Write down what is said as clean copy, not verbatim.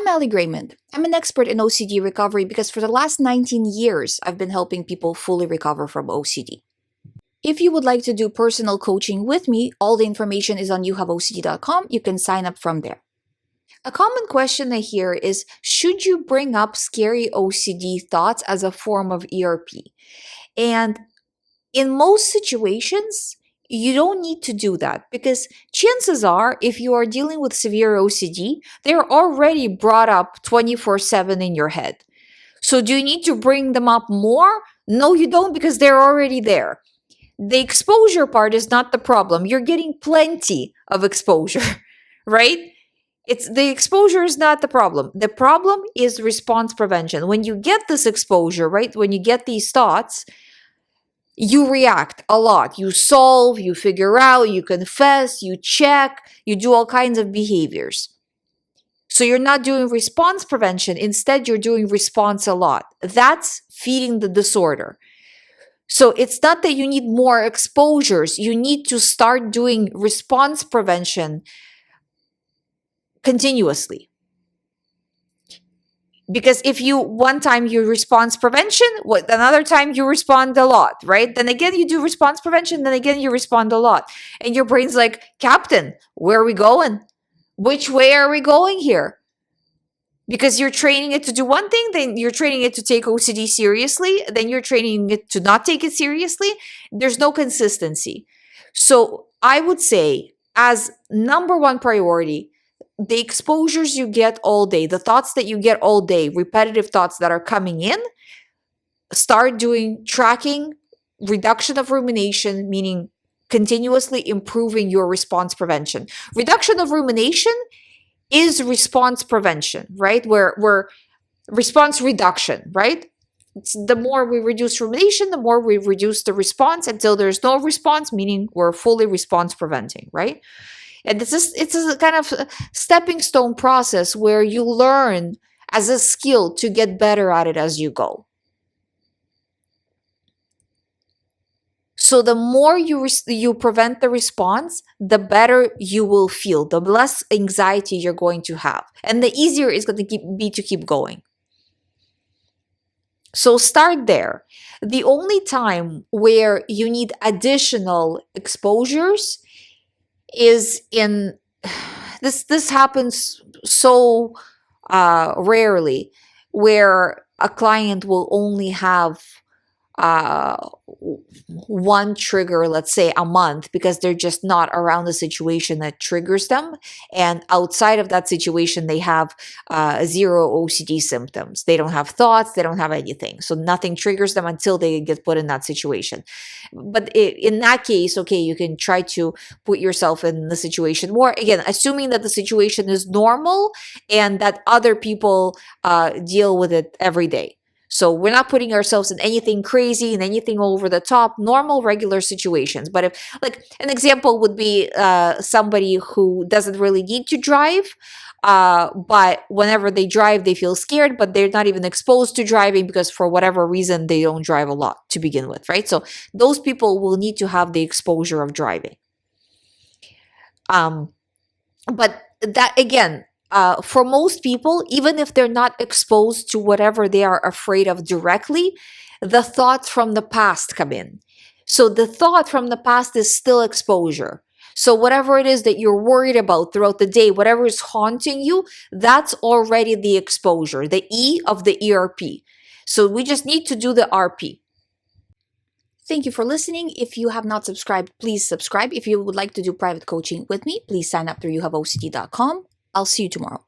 I'm GREYMOND. I'm an expert in OCD recovery because for the last 19 years, I've been helping people fully recover from OCD. If you would like to do personal coaching with me, all the information is on youhaveocd.com. You can sign up from there. A common question I hear is, should you bring up scary OCD thoughts as a form of ERP? And in most situations, you don't need to do that because chances are, if you are dealing with severe OCD, they're already brought up 24/7 in your head. So do you need to bring them up more? No, you don't, because they're already there. The exposure part is not the problem. You're getting plenty of exposure, right? The exposure is not the problem. The problem is response prevention. When you get this exposure, right? When you get these thoughts, you react a lot. You solve, you figure out, you confess, you check, you do all kinds of behaviors. So you're not doing response prevention. Instead, you're doing response a lot. That's feeding the disorder. So it's not that you need more exposures. You need to start doing response prevention continuously. Because if one time you response prevention, another time you respond a lot, right? Then again, you do response prevention, then again, you respond a lot. And your brain's like, Captain, where are we going? Which way are we going here? Because you're training it to do one thing, then you're training it to take OCD seriously, then you're training it to not take it seriously. There's no consistency. So I would say, as number one priority, the exposures you get all day, the thoughts that you get all day, repetitive thoughts that are coming in, start doing tracking, reduction of rumination, meaning continuously improving your response prevention. Reduction of rumination is response prevention, right? Where response reduction, right? The more we reduce rumination, the more we reduce the response until there's no response, meaning we're fully response preventing, right? And it's a kind of stepping stone process where you learn as a skill to get better at it as you go. So the more you prevent the response, the better you will feel, the less anxiety you're going to have, and the easier it's going to be to keep going. So start there. The only time where you need additional exposures is in this happens so rarely, where a client will only have one trigger, let's say a month, because they're just not around a situation that triggers them. And outside of that situation, they have zero OCD symptoms. They don't have thoughts, they don't have anything. So nothing triggers them until they get put in that situation. But in that case, okay, you can try to put yourself in the situation more, again, assuming that the situation is normal and that other people deal with it every day. So we're not putting ourselves in anything crazy and anything over the top, normal, regular situations. But if, like, an example would be somebody who doesn't really need to drive, but whenever they drive, they feel scared, but they're not even exposed to driving because for whatever reason, they don't drive a lot to begin with, right? So those people will need to have the exposure of driving. But that, again, for most people, even if they're not exposed to whatever they are afraid of directly, the thoughts from the past come in. So the thought from the past is still exposure. So whatever it is that you're worried about throughout the day, whatever is haunting you, that's already the exposure, the E of the ERP. So we just need to do the RP. Thank you for listening. If you have not subscribed, please subscribe. If you would like to do private coaching with me, please sign up through youhaveocd.com. I'll see you tomorrow.